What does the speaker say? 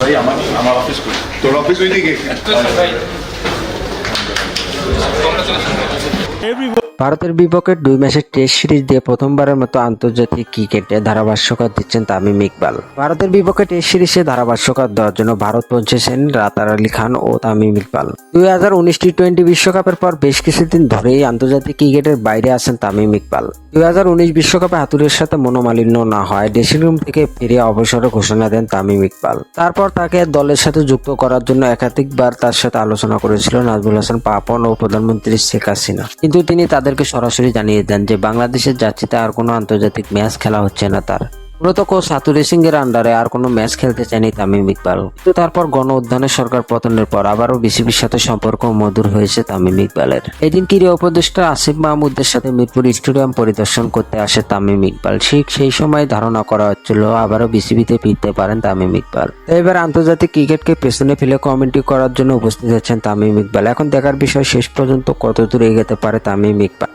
ভাই আমার আমার অফিস করি। তোর অফিস ওইদিকে? ভারতের বিপক্ষে 2 ম্যাচের টেস্ট সিরিজ দিয়ে প্রথমবারের মতো আন্তর্জাতিক ক্রিকেটে ধারাভাষ্যকার দিচ্ছেন তামিম ইকবাল। ভারতের বিপক্ষে টেস্ট সিরিজে ধারাভাষ্যকার দেওয়ার জন্য ভারত পৌঁছেছেন রাতার আলী খান ও তামিম ইকবাল। 2019 টি-20 বিশ্বকাপের পর বেশ কিছুদিন ধরেই আন্তর্জাতিক ক্রিকেটের বাইরে আছেন তামিম ইকবাল। 2019 বিশ্বকাপে হাতুড়ির সাথে মনোমালিন্য না হয় ড্রেসিং রুম থেকে ফিরে অবসরের ঘোষণা দেন তামিম ইকবাল। তারপর তাকে দলের সাথে যুক্ত করার জন্য একাধিকবার তার সাথে আলোচনা করেছিল নাজমুল হাসান পাপন ও প্রধানমন্ত্রী শেখ হাসিনা, কিন্তু তিনি তাদেরকে সরাসরি জানিয়ে দেন যে বাংলাদেশের জার্সিতে আর কোনো আন্তর্জাতিক ম্যাচ খেলা হচ্ছে না তার। মূলত কোচ হাতুড়ি সিং এর আন্ডারে আর কোনো ম্যাচ খেলতে চায়নি তামিম ইকবাল। কিন্তু তারপর গণ উদ্যানে সরকার পতনের পর আবারও বিসিবির সাথে সম্পর্ক মধুর হয়েছে তামিম ইকবালের। এদিন ক্রীড়া উপদেষ্টা আসিফ মাহমুদের সাথে মিরপুর স্টেডিয়াম পরিদর্শন করতে আসে তামিম ইকবাল। ঠিক সেই সময় ধারণা করা হচ্ছিল আবারও বিসিবিতে ফিরতে পারেন তামিম ইকবাল। এবার আন্তর্জাতিক ক্রিকেটকে পেছনে ফেলে কমেন্ট্রি করার জন্য উপস্থিত আছেন তামিম ইকবাল। এখন দেখার বিষয় শেষ পর্যন্ত কতদূর এগোতে পারে তামিম ইকবাল।